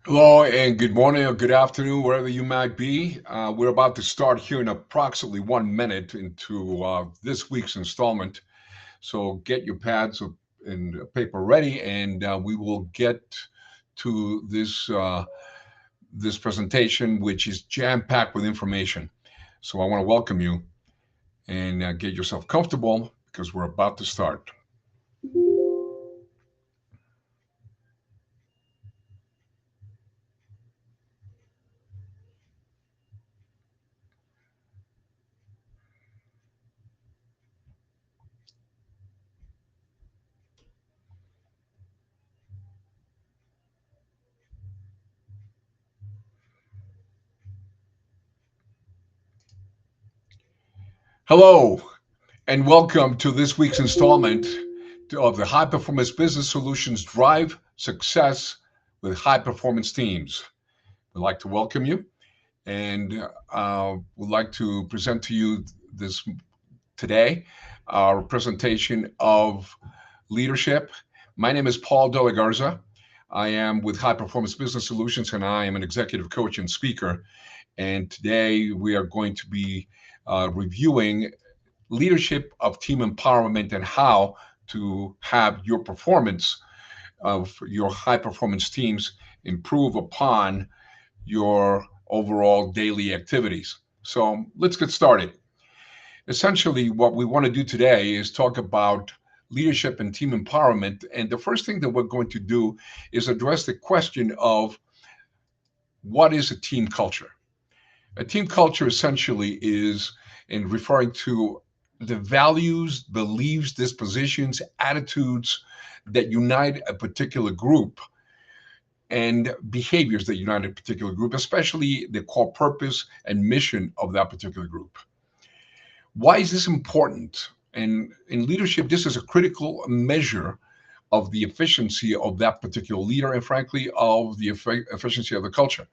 Hello and good morning or good afternoon, wherever you might be. We're about to start here in approximately 1 minute into this week's installment. So get your pads and paper ready, and we will get to this presentation, which is jam packed with information. So I want to welcome you and get yourself comfortable because we're about to start. Hello, and welcome to this week's installment of the High Performance Business Solutions Drive Success with High Performance Teams. We'd like to welcome you and would like to present to you this today our presentation of leadership. My name is Paul De La Garza. I am with High Performance Business Solutions and I am an executive coach and speaker. And today we are going to be reviewing leadership of team empowerment and how to have your performance of your high performance teams improve upon your overall daily activities. So let's get started. Essentially, what we want to do today is talk about leadership and team empowerment. And the first thing that we're going to do is address the question of what is a team culture? A team culture essentially is in referring to the values, beliefs, dispositions, attitudes that unite a particular group and behaviors that unite a particular group, especially the core purpose and mission of that particular group. Why is this important? And in leadership, this is a critical measure of the efficiency of that particular leader and, frankly, of the efficiency of the culture.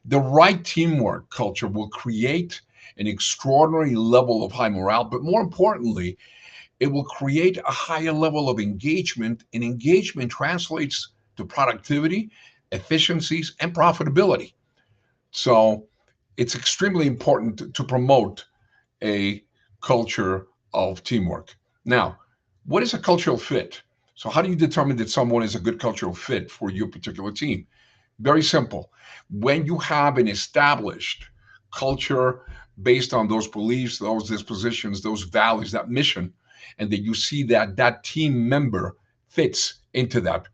The right teamwork culture will create an extraordinary level of high morale, but more importantly, it will create a higher level of engagement, and engagement translates to productivity, efficiencies, and profitability. So it's extremely important to promote a culture of teamwork. Now, what is a cultural fit? So, how do you determine that someone is a good cultural fit for your particular team? Very simple. When you have an established culture based on those beliefs, those dispositions, those values, that mission, and that you see that that team member fits into that.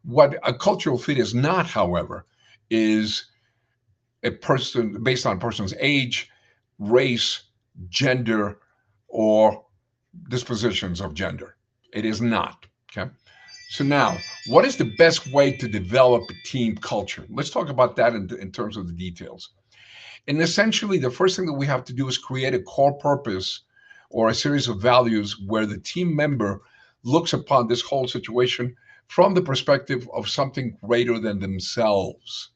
What a cultural fit is not, however, is a person based on a person's age, race, gender, or dispositions of gender. It is not. Okay. So now, what is the best way to develop a team culture? Let's talk about that in terms of the details. And essentially, the first thing that we have to do is create a core purpose or a series of values where the team member looks upon this whole situation from the perspective of something greater than themselves,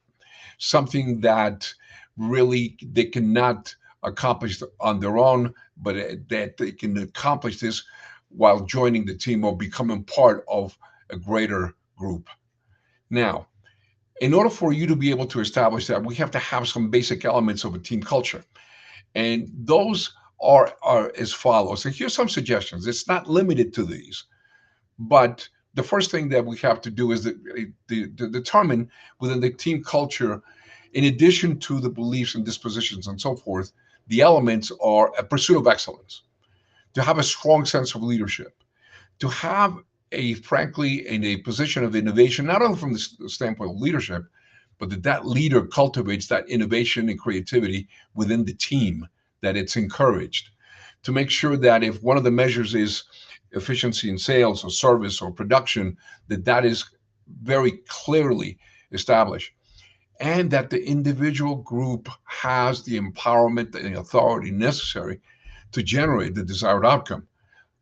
something that really they cannot accomplish on their own, but that they can accomplish this while joining the team or becoming part of a greater group. Now, in order for you to be able to establish that, we have to have some basic elements of a team culture. And those are as follows. And here's some suggestions. It's not limited to these, but the first thing that we have to do is to determine within the team culture, in addition to the beliefs and dispositions and so forth, the elements are a pursuit of excellence, to have a strong sense of leadership, to have a frankly in a position of innovation, not only from the standpoint of leadership, but that leader cultivates that innovation and creativity within the team, that it's encouraged, to make sure that if one of the measures is efficiency in sales or service or production, that that is very clearly established, and that the individual group has the empowerment and the authority necessary to generate the desired outcome.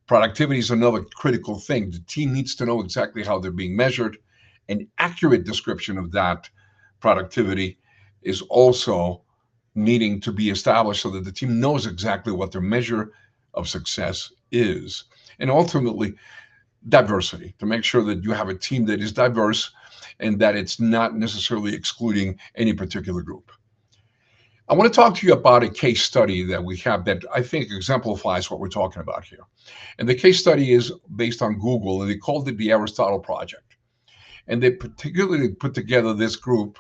Productivity is another critical thing. The team needs to know exactly how they're being measured. An accurate description of that productivity is also needing to be established so that the team knows exactly what their measure of success is. And ultimately, diversity, to make sure that you have a team that is diverse and that it's not necessarily excluding any particular group. I want to talk to you about a case study that we have that I think exemplifies what we're talking about here. And the case study is based on Google, and they called it the Aristotle Project. And they particularly put together this group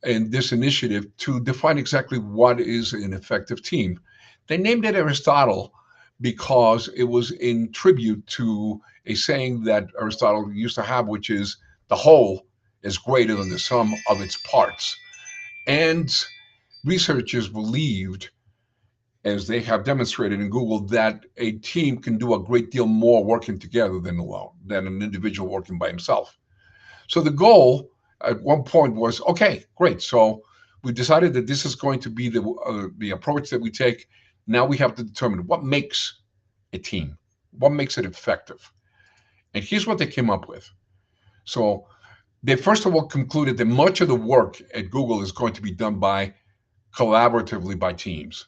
and this initiative to define exactly what is an effective team. They named it Aristotle because it was in tribute to a saying that Aristotle used to have, which is the whole is greater than the sum of its parts. And researchers believed, as they have demonstrated in Google, that a team can do a great deal more working together than alone, than an individual working by himself. So the goal at one point was, okay, great. So we decided that this is going to be the approach that we take. Now we have to determine what makes a team, what makes it effective. And here's what they came up with. So they first of all concluded that much of the work at Google is going to be done by collaboratively by teams.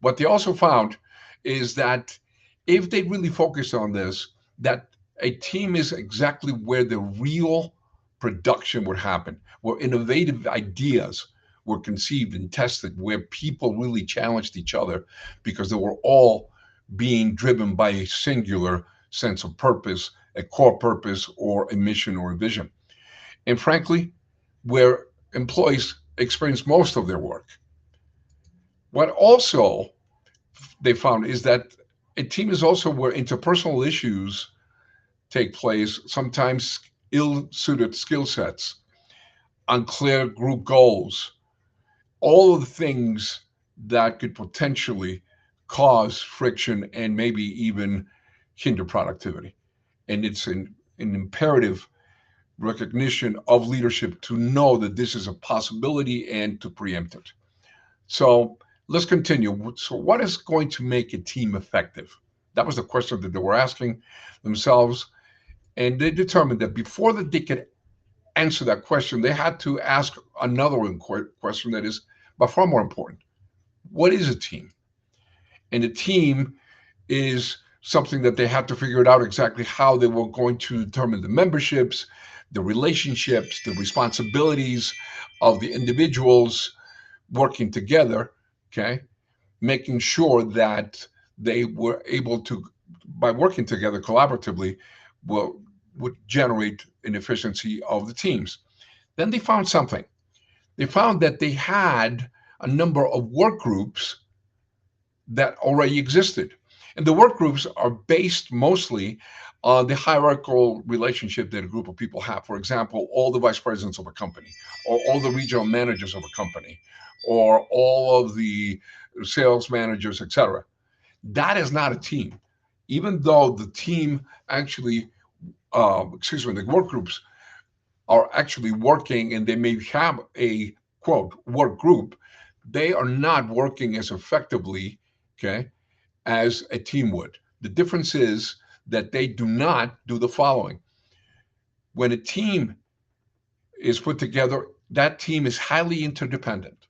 What they also found is that if they really focus on this, that a team is exactly where the real production would happen, where innovative ideas were conceived and tested, where people really challenged each other because they were all being driven by a singular sense of purpose, a core purpose, or a mission or a vision. And frankly, where employees experience most of their work. What also they found is that a team is also where interpersonal issues take place, sometimes ill-suited skill sets, unclear group goals, all of the things that could potentially cause friction and maybe even hinder productivity. And it's an imperative recognition of leadership to know that this is a possibility and to preempt it. So let's continue. So, what is going to make a team effective? That was the question that they were asking themselves. And they determined that before that they could answer that question, they had to ask another question that is by far more important. What is a team? And a team is something that they had to figure it out exactly how they were going to determine the memberships, the relationships, the responsibilities of the individuals working together, okay, making sure that they were able to, by working together collaboratively, will would generate an efficiency of the teams. Then they found something. They found that they had a number of work groups that already existed. And the work groups are based mostly on the hierarchical relationship that a group of people have. For example, all the vice presidents of a company, or all the regional managers of a company, or all of the sales managers, etc. That is not a team. Even though the team actually, the work groups are actually working and they may have a quote work group, they are not working as effectively, okay, as a team would. The difference is that they do not do the following. When a team is put together, that team is highly interdependent.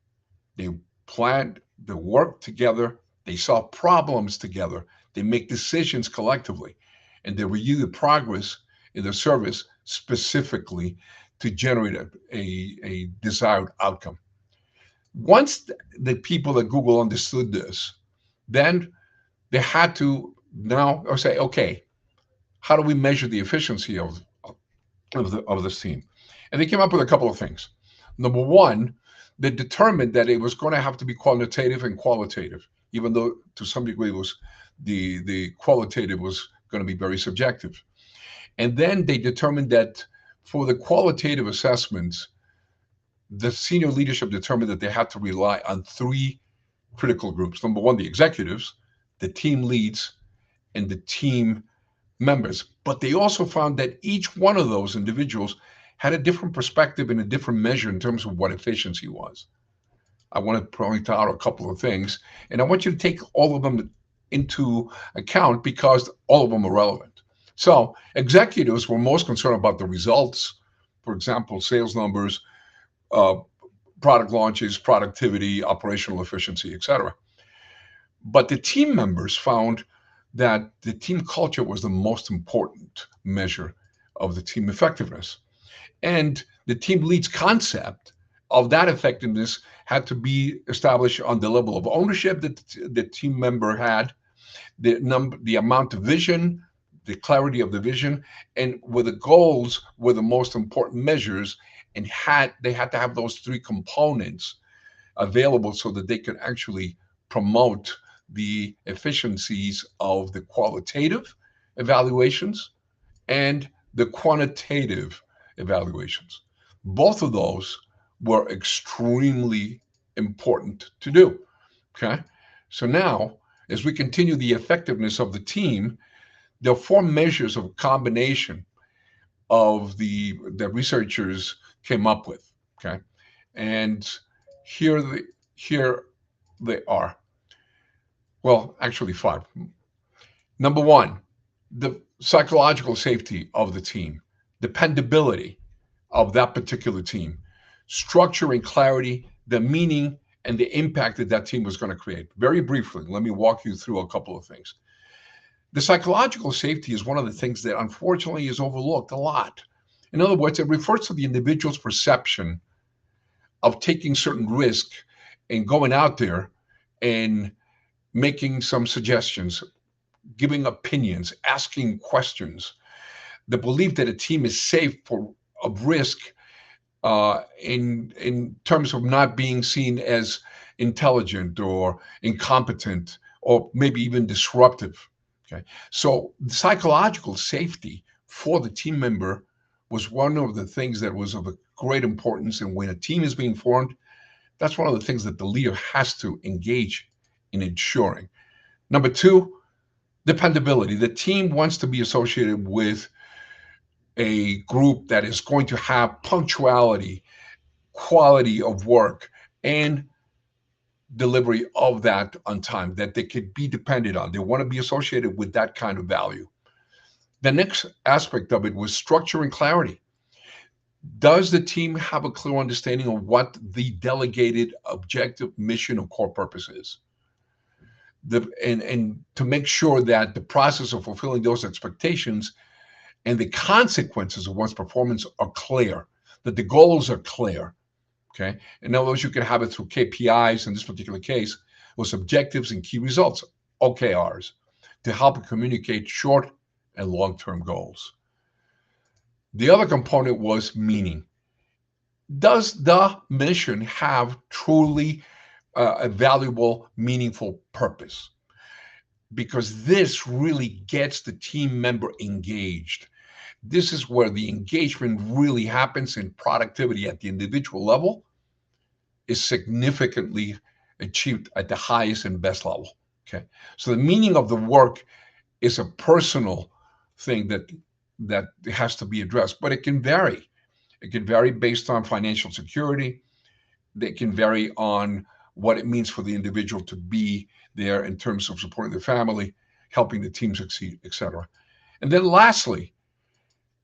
They plan, they work together, they solve problems together, they make decisions collectively, and they review the progress in the service specifically to generate a desired outcome. Once the people at Google understood this, then they had to now say, okay, how do we measure the efficiency of this team? And they came up with a couple of things. Number one, they determined that it was going to have to be quantitative and qualitative, even though to some degree it was the qualitative was going to be very subjective. And then they determined that for the qualitative assessments, the senior leadership determined that they had to rely on three critical groups. Number one, the executives, the team leads, and the team members. But they also found that each one of those individuals had a different perspective and a different measure in terms of what efficiency was. I want to point out a couple of things, and I want you to take all of them into account because all of them are relevant. So, executives were most concerned about the results, for example, sales numbers, uh, product launches, productivity, operational efficiency, etc. But the team members found that the team culture was the most important measure of the team effectiveness. And the team leads concept of that effectiveness had to be established on the level of ownership that the team member had, the amount of vision, the clarity of the vision, and where the goals were the most important measures, and they had to have those three components available so that they could actually promote the efficiencies of the qualitative evaluations and the quantitative evaluations. Both of those were extremely important to do. Okay. So now, as we continue the effectiveness of the team, there are four measures of combination of the researchers came up with. Okay. And here here they are. Well, actually five. Number one, the psychological safety of the team, dependability of that particular team, structure and clarity, the meaning and the impact that that team was going to create. Very briefly, let me walk you through a couple of things. The psychological safety is one of the things that unfortunately is overlooked a lot. In other words, it refers to the individual's perception of taking certain risk and going out there and making some suggestions, giving opinions, asking questions. The belief that a team is safe for of risk in terms of not being seen as intelligent or incompetent or maybe even disruptive. Okay, so psychological safety for the team member was one of the things that was of a great importance. And when a team is being formed, that's one of the things that the leader has to engage in ensuring. Number two, dependability. The team wants to be associated with a group that is going to have punctuality, quality of work, and delivery of that on time, that they could be depended on. They want to be associated with that kind of value. The next aspect of it was structure and clarity. Does the team have a clear understanding of what the delegated objective, mission, or core purpose is? And to make sure that the process of fulfilling those expectations and the consequences of one's performance are clear, that the goals are clear. Okay. In other words, you can have it through KPIs. In this particular case, was objectives and key results, OKRs, to help communicate short and long-term goals. The other component was meaning. Does the mission have truly a valuable, meaningful purpose? Because this really gets the team member engaged. This is where the engagement really happens, and productivity at the individual level is significantly achieved at the highest and best level. Okay. So the meaning of the work is a personal thing that has to be addressed, but it can vary. It can vary based on financial security. It can vary on what it means for the individual to be there in terms of supporting the family, helping the team succeed, etc. And then lastly,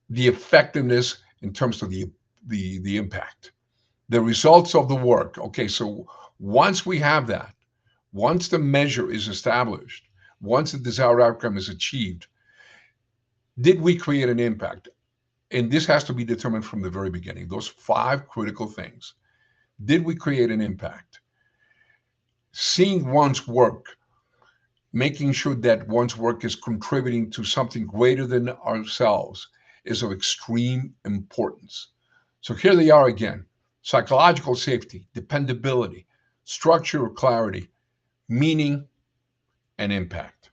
the effectiveness in terms of the impact, the results of the work. Okay, so once we have that, once the measure is established, once the desired outcome is achieved, did we create an impact? And this has to be determined from the very beginning. Those five critical things. Did we create an impact? Seeing one's work, making sure that one's work is contributing to something greater than ourselves is of extreme importance. So here they are again: psychological safety, dependability, structure or clarity, meaning, and impact.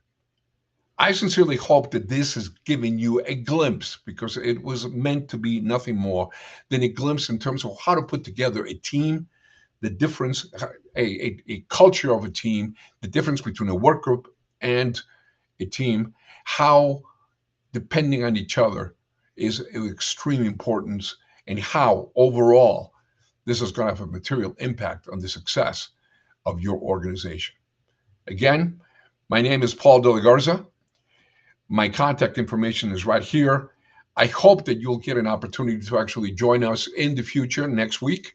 I sincerely hope that this has given you a glimpse, because it was meant to be nothing more than a glimpse in terms of how to put together a team, the difference, a culture of a team, the difference between a work group and a team, how depending on each other is of extreme importance, and how overall this is going to have a material impact on the success of your organization. Again, my name is Paul De La Garza. My contact information is right here. I hope that you'll get an opportunity to actually join us in the future next week.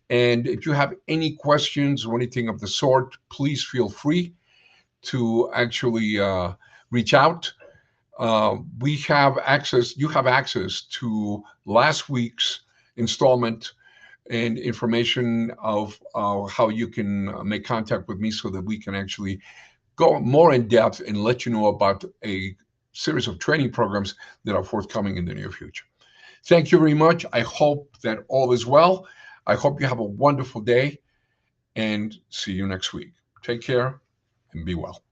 And if you have any questions or anything of the sort, please feel free to actually reach out. We have access, you have access to last week's installment and information of how you can make contact with me so that we can actually go more in depth and let you know about a series of training programs that are forthcoming in the near future. Thank you very much. I hope that all is well. I hope you have a wonderful day and see you next week. Take care and be well.